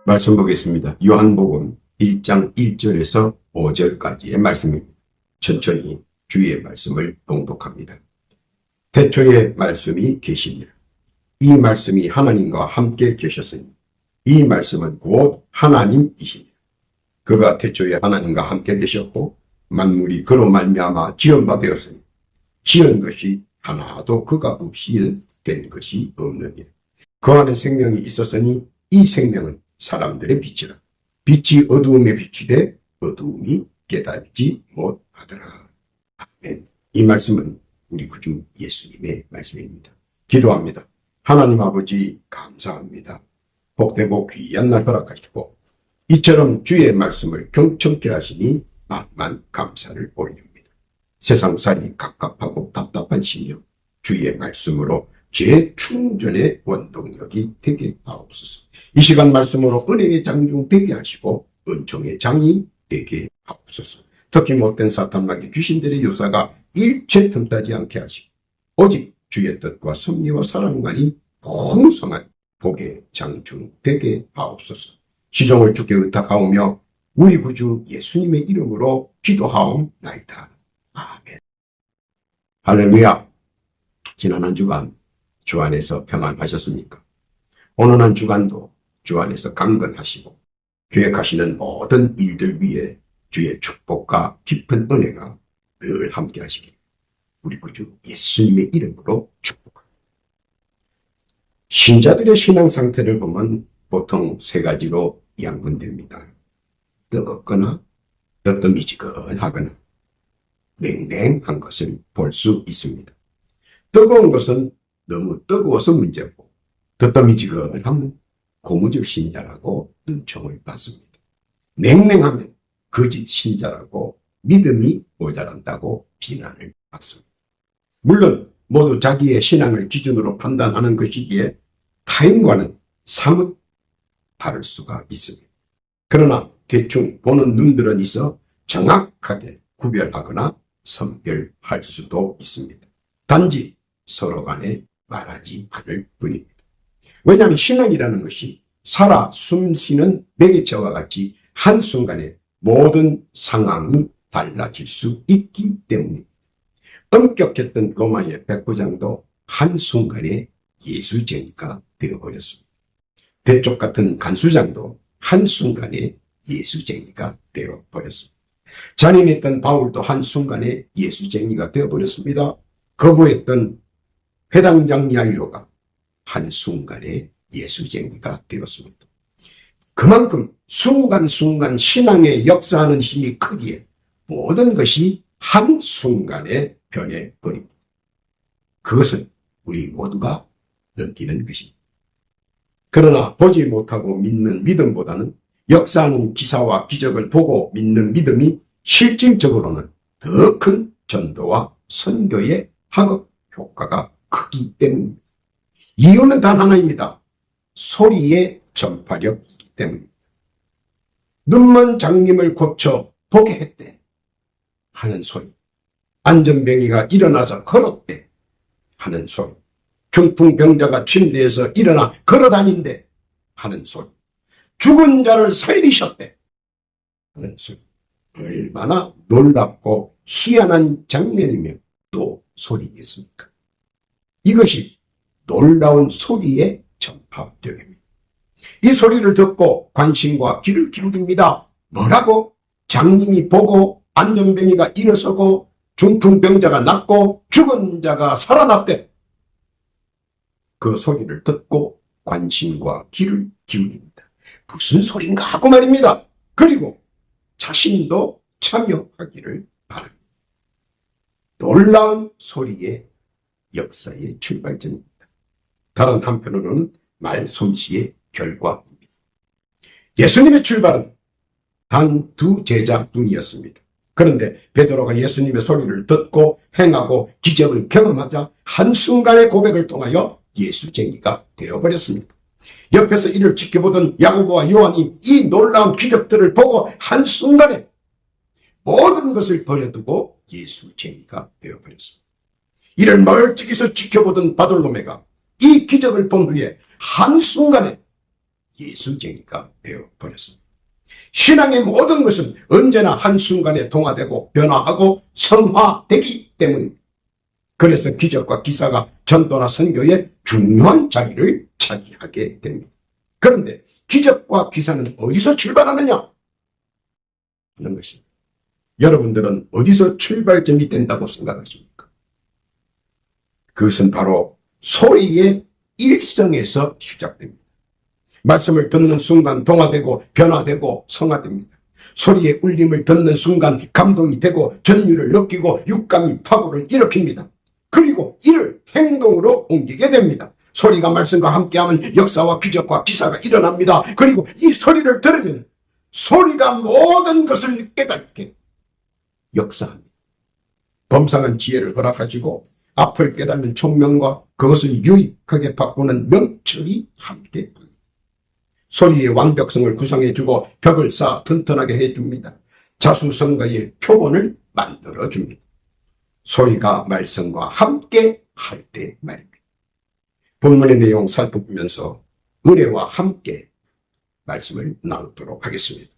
말씀 보겠습니다. 요한복음 1장 1절에서 5절까지의 말씀입니다. 천천히 주의 말씀을 봉독합니다. 태초에 말씀이 계시니라. 이 말씀이 하나님과 함께 계셨으니 이 말씀은 곧 하나님이시니라. 그가 태초에 하나님과 함께 계셨고 만물이 그로 말미암아 지은 바 되었으니 지은 것이 하나도 그가 없이 된 것이 없느니라. 그 안에 생명이 있었으니 이 생명은 사람들의 빛이라. 빛이 어두움에 비치되 어두움이 깨닫지 못하더라. 아멘. 이 말씀은 우리 구주 예수님의 말씀입니다. 기도합니다. 하나님 아버지 감사합니다. 복되고 귀한 날 허락하시고 이처럼 주의 말씀을 경청케 하시니 만만 감사를 올립니다. 세상살이 갑갑하고 답답한 시며 주의 말씀으로 제 충전의 원동력이 되게 하옵소서. 이 시간 말씀으로 은혜의 장중 되게 하시고 은총의 장이 되게 하옵소서. 특히 못된 사탄마귀 귀신들의 요사가 일체 틈타지 않게 하시고 오직 주의 뜻과 섭리와 사랑만이 풍성한 복의 장중 되게 하옵소서. 시종을 주께 의탁하오며 우리 구주 예수님의 이름으로 기도하옵나이다. 아멘. 할렐루야. 지난 한 주간 주 안에서 평안하셨습니까? 오늘 한 주간도 주 안에서 강건하시고 계획하시는 모든 일들 위에 주의 축복과 깊은 은혜가 늘 함께 하시길 우리 구주 예수님의 이름으로 축복합니다. 신자들의 신앙 상태를 보면 보통 세 가지로 양분됩니다. 뜨겁거나 뜨뜻미지근하거나 냉랭한 것을 볼 수 있습니다. 뜨거운 것은 너무 뜨거워서 문제고 뜨뜻미지근하면 고무줄 신자라고 눈총을 받습니다. 냉랭하면 거짓 신자라고 믿음이 모자란다고 비난을 받습니다. 물론 모두 자기의 신앙을 기준으로 판단하는 것이기에 타인과는 사뭇 다를 수가 있습니다. 그러나 대충 보는 눈들은 있어 정확하게 구별하거나 선별할 수도 있습니다. 단지 서로 간에 말하지 않을 뿐입니다. 왜냐하면 신앙이라는 것이 살아 숨쉬는 매개체와 같이 한순간에 모든 상황이 달라질 수 있기 때문입니다. 엄격했던 로마의 백부장도 한순간에 예수쟁이가 되어버렸습니다. 대쪽 같은 간수장도 한순간에 예수쟁이가 되어버렸습니다. 잔인했던 바울도 한순간에 예수쟁이가 되어버렸습니다. 거부했던 회당장 야이로가 한순간에 예수쟁이가 되었습니다. 그만큼 순간순간 신앙의 역사하는 힘이 크기에 모든 것이 한순간에 변해버립니다. 그것은 우리 모두가 느끼는 것입니다. 그러나 보지 못하고 믿는 믿음보다는 역사하는 기사와 기적을 보고 믿는 믿음이 실질적으로는 더 큰 전도와 선교의 파급 효과가 크기 때문입니다. 이유는 단 하나입니다. 소리의 전파력이기 때문입니다. 눈먼 장님을 고쳐 보게 했대 하는 소리, 안전병이가 일어나서 걸었대 하는 소리, 중풍병자가 침대에서 일어나 걸어다닌대 하는 소리, 죽은 자를 살리셨대 하는 소리, 얼마나 놀랍고 희한한 장면이며 또 소리겠습니까? 이것이 놀라운 소리의 전파력입니다. 이 소리를 듣고 관심과 귀를 기울입니다. 뭐라고? 장님이 보고 안전병이가 일어서고 중풍병자가 낫고 죽은 자가 살아났대. 그 소리를 듣고 관심과 귀를 기울입니다. 무슨 소린가 하고 말입니다. 그리고 자신도 참여하기를 바랍니다. 놀라운 소리의 역사의 출발점입니다. 다른 한편으로는 말솜씨의 결과입니다. 예수님의 출발은 단 두 제자뿐이었습니다. 그런데 베드로가 예수님의 소리를 듣고 행하고 기적을 경험하자 한순간의 고백을 통하여 예수쟁이가 되어버렸습니다. 옆에서 이를 지켜보던 야고보와 요한이 이 놀라운 기적들을 보고 한순간에 모든 것을 버려두고 예수쟁이가 되어버렸습니다. 이를 멀찍이서 지켜보던 바돌로메가 이 기적을 본 후에 한순간에 예수쟁이가 되어버렸습니다. 신앙의 모든 것은 언제나 한순간에 동화되고 변화하고 성화되기 때문입니다. 그래서 기적과 기사가 전도나 선교에 중요한 자리를 차지하게 됩니다. 그런데 기적과 기사는 어디서 출발하느냐 하는 것입니다. 여러분들은 어디서 출발점이 된다고 생각하십니까? 그것은 바로 소리의 일성에서 시작됩니다. 말씀을 듣는 순간 동화되고 변화되고 성화됩니다. 소리의 울림을 듣는 순간 감동이 되고 전율을 느끼고 육감이 파고를 일으킵니다. 그리고 이를 행동으로 옮기게 됩니다. 소리가 말씀과 함께하면 역사와 기적과 기사가 일어납니다. 그리고 이 소리를 들으면 소리가 모든 것을 깨닫게 역사합니다. 범상한 지혜를 허락하시고 앞을 깨닫는 총명과 그것을 유익하게 바꾸는 명철이 함께합니다. 소리의 완벽성을 구성해주고 벽을 쌓아 튼튼하게 해줍니다. 자수성가의 표본을 만들어줍니다. 소리가 말씀과 함께 할 때 말입니다. 본문의 내용 살펴보면서 은혜와 함께 말씀을 나누도록 하겠습니다.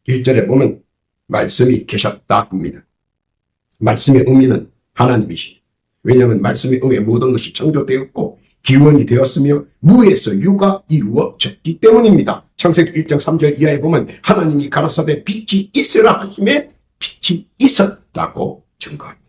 1절에 보면 말씀이 계셨다 합니다. 말씀의 의미는 하나님이십니다. 왜냐하면 말씀에 의해 모든 것이 창조되었고 기원이 되었으며 무에서 유가 이루어졌기 때문입니다. 창세기 1장 3절 이하에 보면 하나님이 가라사대 빛이 있으라 하심에 빛이 있었다고 증거합니다.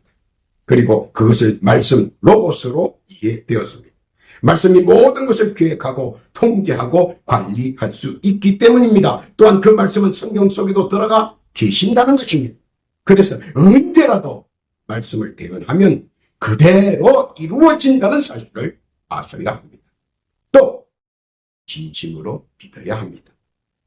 그리고 그것을 말씀 로고스로 이해되었습니다. 말씀이 모든 것을 계획하고 통제하고 관리할 수 있기 때문입니다. 또한 그 말씀은 성경 속에도 들어가 계신다는 것입니다. 그래서 언제라도 말씀을 대언하면 그대로 이루어진다는 사실을 아셔야 합니다. 또 진심으로 믿어야 합니다.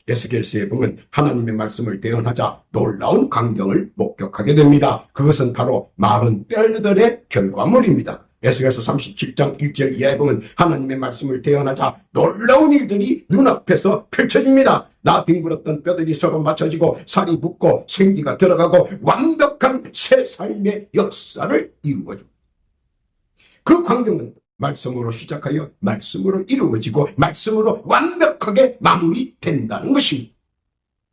에스겔서에 보면 하나님의 말씀을 대언하자 놀라운 광경을 목격하게 됩니다. 그것은 바로 마른 뼈들의 결과물입니다. 에스겔서 37장 1절 이하에 보면 하나님의 말씀을 대언하자 놀라운 일들이 눈앞에서 펼쳐집니다. 나 뒹굴었던 뼈들이 서로 맞춰지고 살이 붙고 생기가 들어가고 완벽한 새 삶의 역사를 이루어줍니다. 그 광경은 말씀으로 시작하여 말씀으로 이루어지고 말씀으로 완벽하게 마무리된다는 것입니다.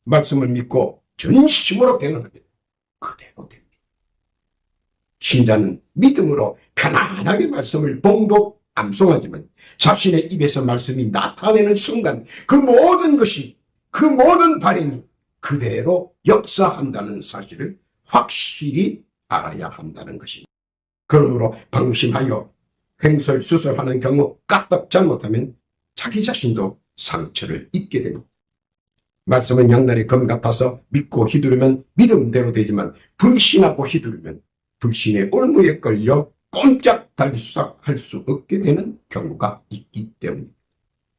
말씀을 믿고 전심으로 대언하면 그대로 됩니다. 신자는 믿음으로 편안하게 말씀을 봉독 암송하지만 자신의 입에서 말씀이 나타내는 순간 그 모든 것이 그 모든 발행이 그대로 역사한다는 사실을 확실히 알아야 한다는 것입니다. 그러므로 방심하여 횡설수설하는 경우 까딱 잘못하면 자기 자신도 상처를 입게 됩니다. 말씀은 양날의 검 같아서 믿고 휘두르면 믿음대로 되지만 불신하고 휘두르면 불신의 올무에 걸려 꼼짝달싹할 수 없게 되는 경우가 있기 때문입니다.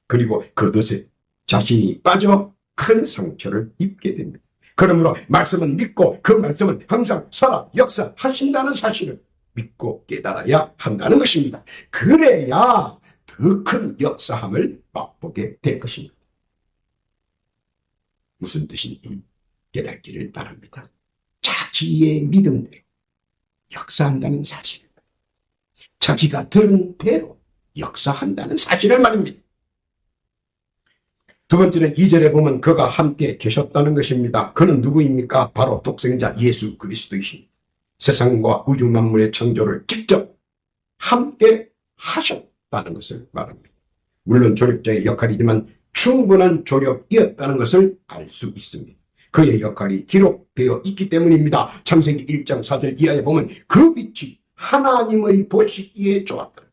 그리고 그것에 자신이 빠져 큰 상처를 입게 됩니다. 그러므로 말씀은 믿고 그 말씀은 항상 살아 역사하신다는 사실을 믿고 깨달아야 한다는 것입니다. 그래야 더 큰 역사함을 맛보게 될 것입니다. 무슨 뜻인지 깨닫기를 바랍니다. 자기의 믿음대로 역사한다는 사실, 자기가 들은 대로 역사한다는 사실을 말입니다. 두 번째는 2절에 보면 그가 함께 계셨다는 것입니다. 그는 누구입니까? 바로 독생자 예수 그리스도이십니다. 세상과 우주 만물의 창조를 직접 함께 하셨다는 것을 말합니다. 물론 조력자의 역할이지만 충분한 조력이었다는 것을 알 수 있습니다. 그의 역할이 기록되어 있기 때문입니다. 창세기 1장 4절 이하에 보면 그 빛이 하나님의 보시기에 좋았더라.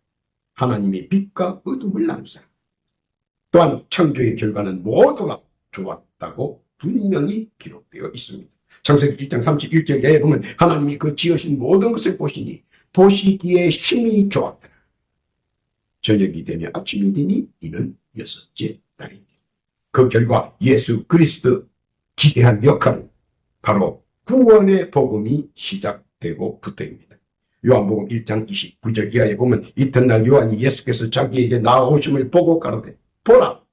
하나님이 빛과 어둠을 나누사. 또한 창조의 결과는 모두가 좋았다고 분명히 기록되어 있습니다. 창세기 1장 31절 이하에 보면 하나님이 그 지으신 모든 것을 보시니 보시기에 심히 좋았더라. 저녁이 되며 아침이 되니 이는 여섯째 날이니. 그 결과 예수 그리스도 기대한 역할은 바로 구원의 복음이 시작되고 부터입니다. 요한복음 1장 29절 이하에 보면 이튿날 요한이 예수께서 자기에게 나아오심을 보고 가로되 보라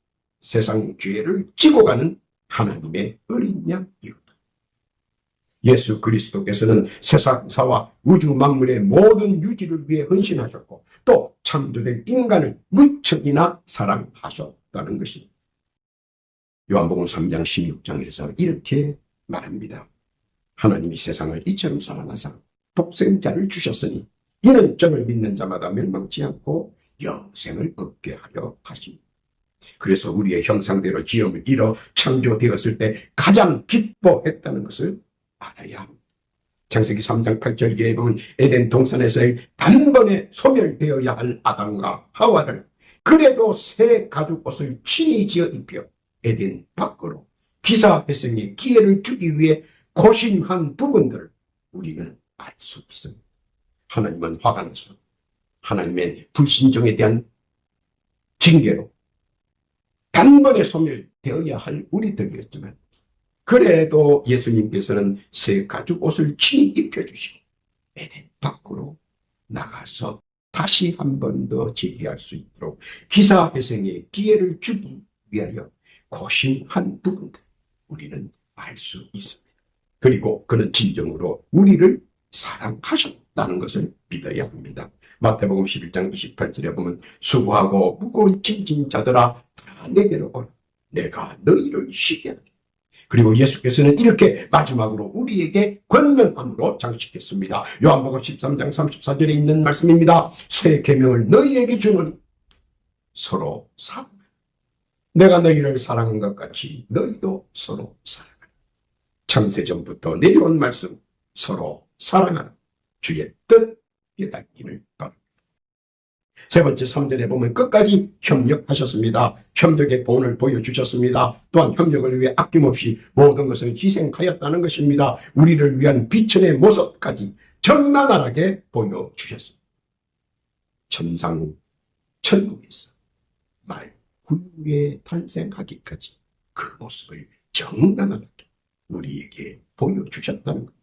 세상 죄를 지고 가는 하나님의 어린 양이로다. 예수 그리스도께서는 세상사와 우주 만물의 모든 유지를 위해 헌신하셨고 또 창조된 인간을 무척이나 사랑하셨다는 것입니다. 요한복음 3장 16장에서 이렇게 말합니다. 하나님이 세상을 이처럼 사랑하사 독생자를 주셨으니 이는 저를 믿는 자마다 멸망치 않고 영생을 얻게 하려 하십니다. 그래서 우리의 형상대로 지음을 이뤄 창조되었을 때 가장 기뻐했다는 것을 알아야 합니다. 창세기 3장 8절 이하에 보면 에덴 동산에서의 단번에 소멸되어야 할 아담과 하와를 그래도 새 가죽 옷을 친히 지어 입혀 에덴 밖으로 기사회생의 기회를 주기 위해 고심한 부분들을 우리는 알 수 있습니다. 하나님은 화가 나서 하나님의 불신종에 대한 징계로 단번에 소멸되어야 할 우리들이었지만 그래도 예수님께서는 새 가죽 옷을 친히 입혀주시고 에덴 밖으로 나가서 다시 한 번 더 재기할 수 있도록 기사회생의 기회를 주기 위하여 고심한 부분들 우리는 알 수 있습니다. 그리고 그는 진정으로 우리를 사랑하셨다는 것을 믿어야 합니다. 마태복음 11장 28절에 보면 수고하고 무거운 짐진 자들아 다 내게로 오라 내가 너희를 쉬게 하리라. 그리고 예수께서는 이렇게 마지막으로 우리에게 권면함으로 장식했습니다. 요한복음 13장 34절에 있는 말씀입니다. 새 계명을 너희에게 주노니 서로 사랑하라. 내가 너희를 사랑한 것 같이 너희도 서로 사랑하라. 창세전부터 내려온 말씀 서로 사랑하라. 주의 뜻 깨닫기를 바랍니다. 세 번째 3절에 보면 끝까지 협력하셨습니다. 협력의 본을 보여주셨습니다. 또한 협력을 위해 아낌없이 모든 것을 희생하였다는 것입니다. 우리를 위한 비천의 모습까지 적나라하게 보여주셨습니다. 천국에서 말 구유에 탄생하기까지 그 모습을 적나라하게 우리에게 보여주셨다는 겁니다.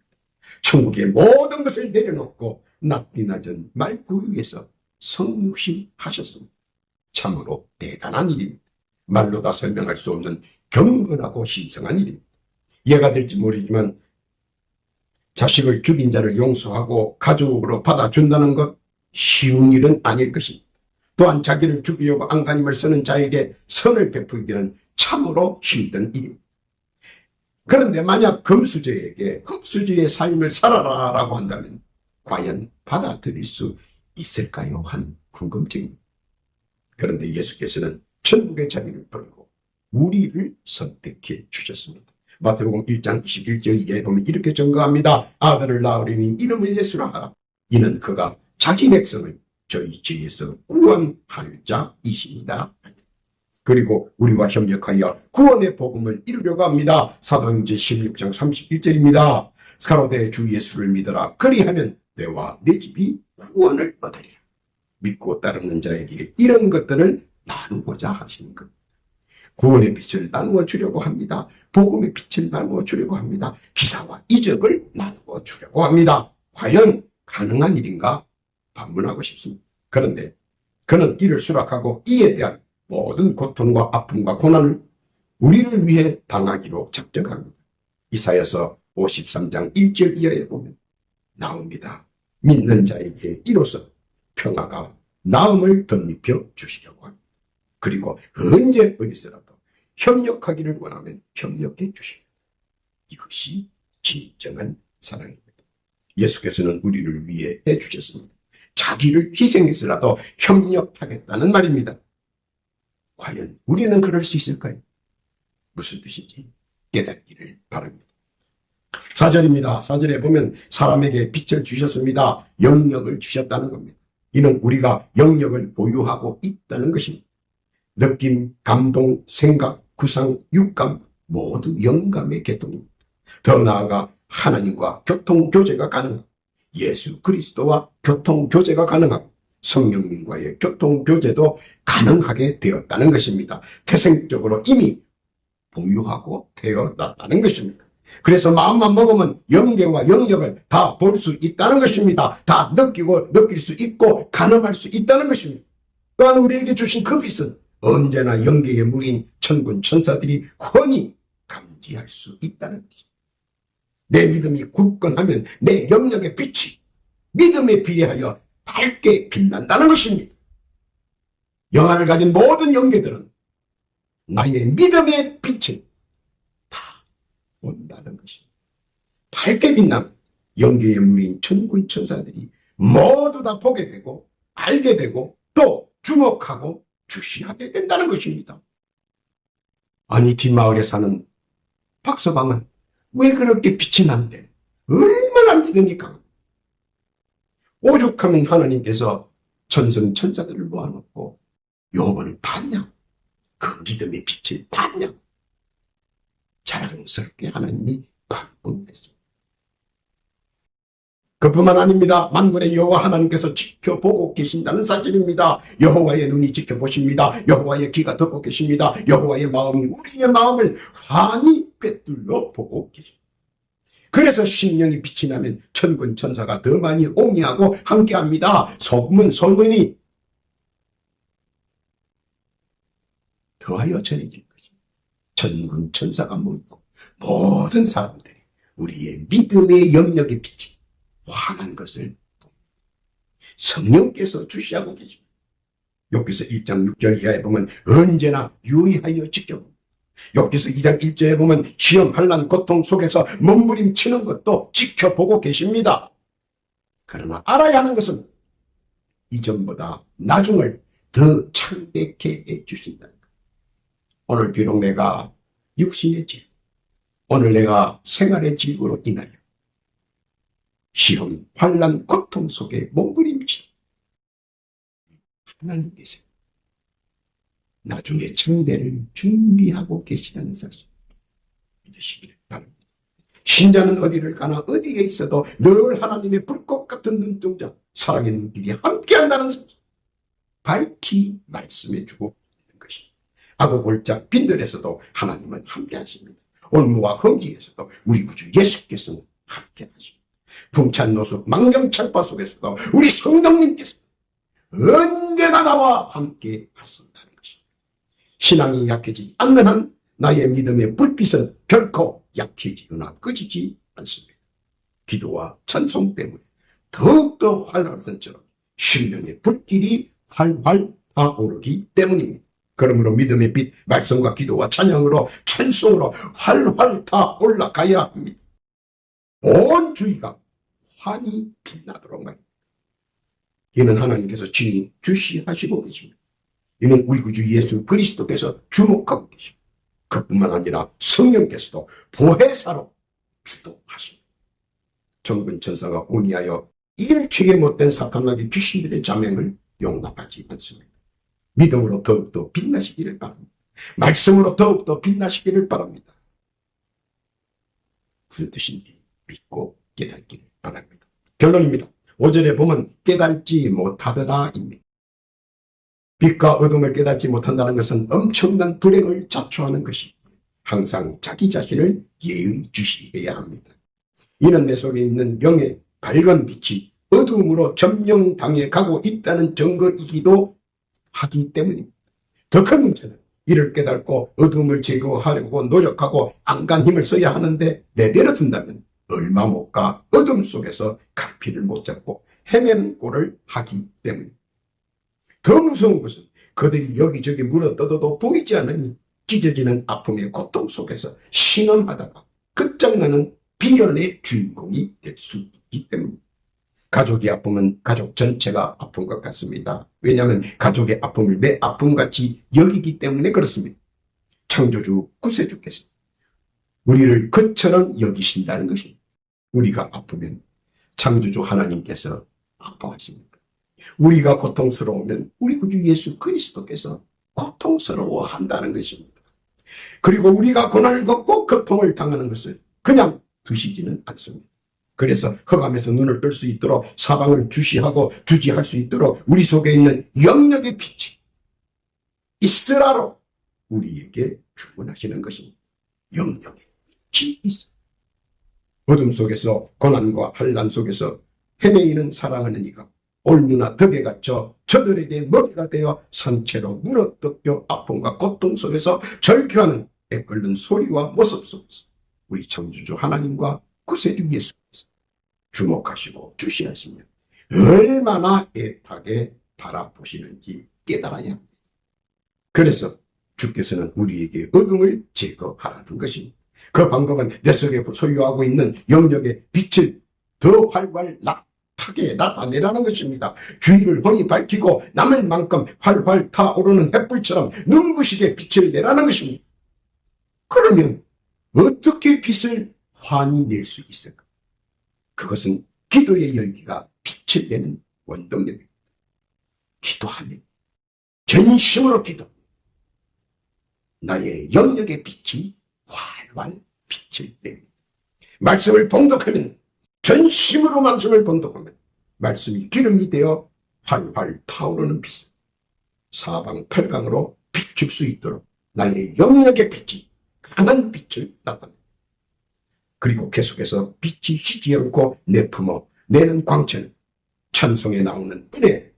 천국의 모든 것을 내려놓고 낮디 낮은 말구유에서 성육신하셨습니다. 참으로 대단한 일입니다. 말로 다 설명할 수 없는 경건하고 신성한 일입니다. 이해가 될지 모르지만 자식을 죽인 자를 용서하고 가족으로 받아준다는 것 쉬운 일은 아닐 것입니다. 또한 자기를 죽이려고 안간힘을 쓰는 자에게 선을 베풀기는 참으로 힘든 일입니다. 그런데 만약 금수저에게 흙수저의 삶을 살아라 라고 한다면 과연 받아들일 수 있을까요? 하는 궁금증입니다. 그런데 예수께서는 천국의 자리를 버리고 우리를 선택해 주셨습니다. 마태복음 1장 21절 이하에 보면 이렇게 증거합니다. 아들을 낳으리니 이름을 예수라 하라. 이는 그가 자기 백성을 저희 죄에서 구원할 자이십니다. 그리고 우리와 협력하여 구원의 복음을 이루려고 합니다. 사도행전 16장 31절입니다. 가로되 주 예수를 믿어라. 그리하면 내와 내 집이 구원을 얻으리라. 믿고 따르는 자에게 이런 것들을 나누고자 하시는 것. 구원의 빛을 나누어 주려고 합니다. 복음의 빛을 나누어 주려고 합니다. 기사와 이적을 나누어 주려고 합니다. 과연 가능한 일인가 반문하고 싶습니다. 그런데 그는 이를 수락하고 이에 대한 모든 고통과 아픔과 고난을 우리를 위해 당하기로 작정합니다. 이사야서 53장 1절 이하에 보면 나옵니다. 믿는 자에게 이로써 평화가 나음을 덧입혀 주시려고 합니다. 그리고 언제 어디서라도 협력하기를 원하면 협력해 주십니다. 이것이 진정한 사랑입니다. 예수께서는 우리를 위해 해주셨습니다. 자기를 희생해서라도 협력하겠다는 말입니다. 과연 우리는 그럴 수 있을까요? 무슨 뜻인지 깨닫기를 바랍니다. 4절입니다. 4절에 보면 사람에게 빛을 주셨습니다. 영역을 주셨다는 겁니다. 이는 우리가 영역을 보유하고 있다는 것입니다. 느낌, 감동, 생각, 구상, 육감 모두 영감의 계통입니다. 더 나아가 하나님과 교통교제가 가능하고 예수 그리스도와 교통교제가 가능하고 성령님과의 교통교제도 가능하게 되었다는 것입니다. 태생적으로 이미 보유하고 되어놨다는 것입니다. 그래서 마음만 먹으면 영계와 영역을 다 볼 수 있다는 것입니다. 다 느끼고 느낄 수 있고 가늠할 수 있다는 것입니다. 또한 우리에게 주신 그 빛은 언제나 영계의 무리인 천군 천사들이 훤히 감지할 수 있다는 것입니다. 내 믿음이 굳건하면 내 영역의 빛이 믿음에 비례하여 밝게 빛난다는 것입니다. 영안을 가진 모든 영계들은 나의 믿음의 빛은 다 온다는 것입니다. 밝게 빛나면 영계의 무리인 천군 천사들이 모두 다 보게 되고 알게 되고 또 주목하고 주시하게 된다는 것입니다. 아니, 뒷마을에 사는 박서방은 왜 그렇게 빛이 난데? 얼마나 믿음이 강합니까? 오죽하면 하나님께서 천성 천사들을 모아놓고 욥을 봤냐고, 그 믿음의 빛을 봤냐고 자랑스럽게 하나님이 반복했습니다. 그뿐만 아닙니다. 만군의 여호와 하나님께서 지켜보고 계신다는 사실입니다. 여호와의 눈이 지켜보십니다. 여호와의 귀가 듣고 계십니다. 여호와의 마음이 우리의 마음을 환히 꿰뚫어 보고 계십니다. 그래서 심령이 빛이 나면 천군 천사가 더 많이 옹이하고 함께합니다. 소문이 더하여 전해질 것입니다. 천군 천사가 모이고 모든 사람들이 우리의 믿음의 영역의 빛이 환한 것을 성령께서 주시하고 계십니다. 욥기서 1장 6절 이하에 보면 언제나 유의하여 지켜봅니다. 욥기서 2장 1절에 보면 시험, 환난, 고통 속에서 몸부림치는 것도 지켜보고 계십니다. 그러나 알아야 하는 것은 이전보다 나중을 더 창백해 해주신다는 것. 오늘 비록 내가 육신의 질, 오늘 내가 생활의 질구로 인하여 시험, 환난, 고통 속에 몸부림치 하나님께서 나중에 창대를 준비하고 계시다는 사실 믿으시기를 바랍니다. 신자는 어디를 가나 어디에 있어도 늘 하나님의 불꽃 같은 눈동자, 사랑의 눈길이 함께한다는 사실 밝히 말씀해주고 있는 것입니다. 아고골짝 빈들에서도 하나님은 함께하십니다. 올무와 험지에서도 우리 구주 예수께서는 함께하십니다. 풍찬노수 망령철파 속에서도 우리 성령님께서 언제나 나와 함께 하신다는 것입니다. 신앙이 약해지지 않는 한 나의 믿음의 불빛은 결코 약해지거나 꺼지지 않습니다. 기도와 찬송 때문에 더욱더 활활한 처럼 신령의 불길이 활활 타오르기 때문입니다. 그러므로 믿음의 빛, 말씀과 기도와 찬양으로 찬송으로 활활 타올라 가야 합니다. 온 주위가 환히 빛나도록 말입니다. 이는 하나님께서 친히 주시하시고 계십니다. 이는 우리 구주 예수 그리스도께서 주목하고 계십니다. 그뿐만 아니라 성령께서도 보혜사로 주도하십니다. 천군 천사가 온이하여 일체에 못된 사탄나게 귀신들의 자명을 용납하지 않습니다. 믿음으로 더욱더 빛나시기를 바랍니다. 말씀으로 더욱더 빛나시기를 바랍니다. 무슨 뜻인지 믿고 깨닫기를 바랍니다. 결론입니다. 5절에 보면 깨닫지 못하더라입니다. 빛과 어둠을 깨닫지 못한다는 것은 엄청난 불행을 자초하는 것이기에 항상 자기 자신을 예의주시해야 합니다. 이는 내 속에 있는 영의 밝은 빛이 어둠으로 점령당해 가고 있다는 증거이기도 하기 때문입니다. 더 큰 문제는 이를 깨닫고 어둠을 제거하려고 노력하고 안간 힘을 써야 하는데 내버려 둔다면 얼마 못 가 어둠 속에서 갈피를 못 잡고 헤매는 꼴을 하기 때문입니다. 더 무서운 것은 그들이 여기저기 물어뜯어도 보이지 않으니 찢어지는 아픔의 고통 속에서 신음하다가 끝장나는 비련의 주인공이 될 수 있기 때문입니다. 가족이 아프면 가족 전체가 아픈 것 같습니다. 왜냐하면 가족의 아픔을 내 아픔같이 여기기 때문에 그렇습니다. 창조주 구세주께서 우리를 그처럼 여기신다는 것입니다. 우리가 아프면 창조주 하나님께서 아파하십니다. 우리가 고통스러우면 우리 구주 예수 그리스도께서 고통스러워한다는 것입니다. 그리고 우리가 고난을 겪고 고통을 당하는 것을 그냥 두시지는 않습니다. 그래서 흑암에서 눈을 뜰 수 있도록 사방을 주시하고 주지할 수 있도록 우리 속에 있는 영역의 빛이 있으라로 우리에게 주문하시는 것입니다. 영역의 빛이 있어. 어둠 속에서 고난과 환난 속에서 헤매이는 사랑하는 이가 올무나 덕에 갇혀 저들에게 먹이가 되어 산채로 물어뜯겨 아픔과 고통 속에서 절규하는 애끓는 소리와 모습 속에서 우리 창조주 하나님과 구세주 예수께서 주목하시고 주시하시며 얼마나 애타게 바라보시는지 깨달아야 합니다. 그래서 주께서는 우리에게 어둠을 제거하라는 것입니다. 그 방법은 내 속에 소유하고 있는 영역의 빛을 더 활발하게 나타내라는 것입니다. 주위를 훤히 밝히고 남을 만큼 활활 타오르는 햇불처럼 눈부시게 빛을 내라는 것입니다. 그러면 어떻게 빛을 환히 낼 수 있을까? 그것은 기도의 열기가 빛을 내는 원동력입니다. 기도하면, 전심으로 기도하면 나의 영역의 빛이 활활 빛을 냅니다. 말씀을 봉독하면, 전심으로 말씀을 봉독하면 말씀이 기름이 되어 활활 타오르는 빛을 사방팔방으로 비출 수 있도록 나의 영역의 빛이 강한 빛을 나타냅니다. 그리고 계속해서 빛이 쉬지 않고 내품어 내는 광채는 찬송에 나오는 은혜,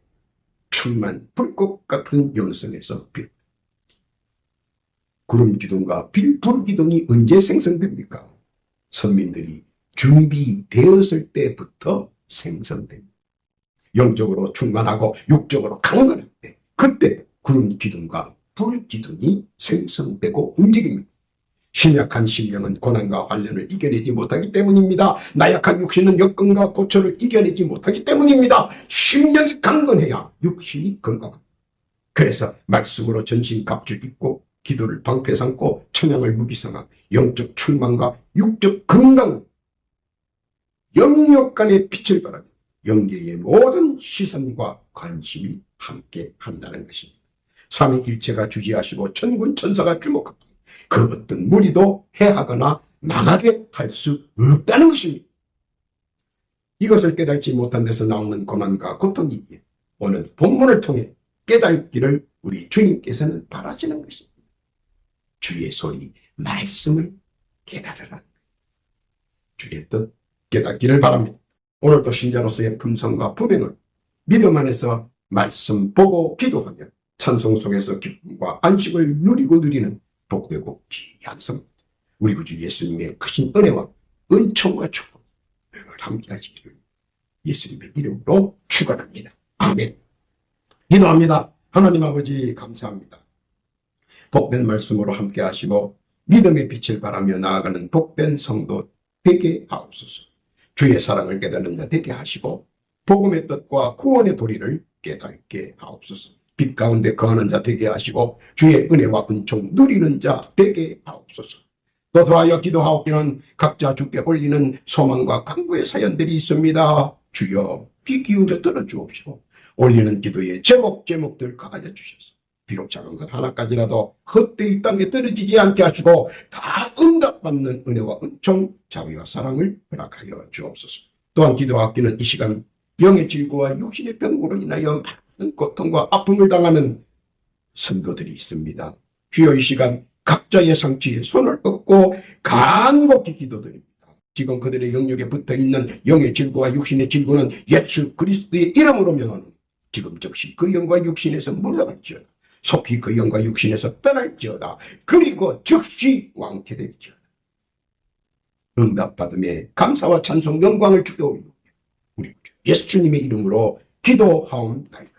충만 불꽃 같은 영성에서 비롯. 구름 기둥과 불 기둥이 언제 생성됩니까? 선민들이 준비되었을 때부터 생성됩니다. 영적으로 충만하고 육적으로 강건할 때, 그때 구름 기둥과 불 기둥이 생성되고 움직입니다. 신약한 심령은 고난과 환난을 이겨내지 못하기 때문입니다. 나약한 육신은 여건과 고초를 이겨내지 못하기 때문입니다. 심령이 강건해야 육신이 건강합니다. 그래서 말씀으로 전신 갑줄 입고 기도를 방패 삼고 찬양을 무기 삼아 영적 충만과 육적 건강, 영역 간의 빛을 바라며 영계의 모든 시선과 관심이 함께 한다는 것입니다. 삼위일체가 주지하시고 천군 천사가 주목합니다. 그 어떤 무리도 해하거나 망하게 할 수 없다는 것입니다. 이것을 깨닫지 못한 데서 나오는 고난과 고통이기에 오늘 본문을 통해 깨닫기를 우리 주님께서는 바라시는 것입니다. 주의 소리, 말씀을 깨달으라. 주의 뜻 깨닫기를 바랍니다. 오늘도 신자로서의 품성과 품행을 믿음 안에서 말씀 보고 기도하며 찬송 속에서 기쁨과 안식을 누리고 누리는 복되고 귀한 성, 우리 구주 예수님의 크신 은혜와 은총과 축복 늘 함께 하시기를 예수님의 이름으로 축원합니다. 아멘. 기도합니다. 하나님 아버지 감사합니다. 복된 말씀으로 함께 하시고 믿음의 빛을 바라며 나아가는 복된 성도 되게 하옵소서. 주의 사랑을 깨닫는 자 되게 하시고 복음의 뜻과 구원의 도리를 깨닫게 하옵소서. 빛 가운데 거하는 자 되게 하시고 주의 은혜와 은총 누리는 자 되게 하옵소서. 또 더하여 기도하옵기는 각자 주께 올리는 소망과 간구의 사연들이 있습니다. 주여 귀 기울여 들어주옵시고 올리는 기도의 제목들 가져 주셔서 비록 작은 것 하나까지라도 헛되이 땅에 떨어지지 않게 하시고 다 응답받는 은혜와 은총, 자비와 사랑을 허락하여 주옵소서. 또한 기도하옵기는 이 시간 영의 질고와 육신의 병으로 인하여 많은 고통과 아픔을 당하는 성도들이 있습니다. 주여 이 시간 각자의 상처에 손을 얹고 간곡히 기도드립니다. 지금 그들의 영역에 붙어있는 영의 질고와 육신의 질고는 예수 그리스도의 이름으로 명하노니 지금 즉시 그 영과 육신에서 물러갈지어다. 속히 그 영과 육신에서 떠날지어다. 그리고 즉시 왕쾌될지어다. 응답받음에 감사와 찬송 영광을 주게 올리고 우리 예수님의 이름으로 기도하옵나이다.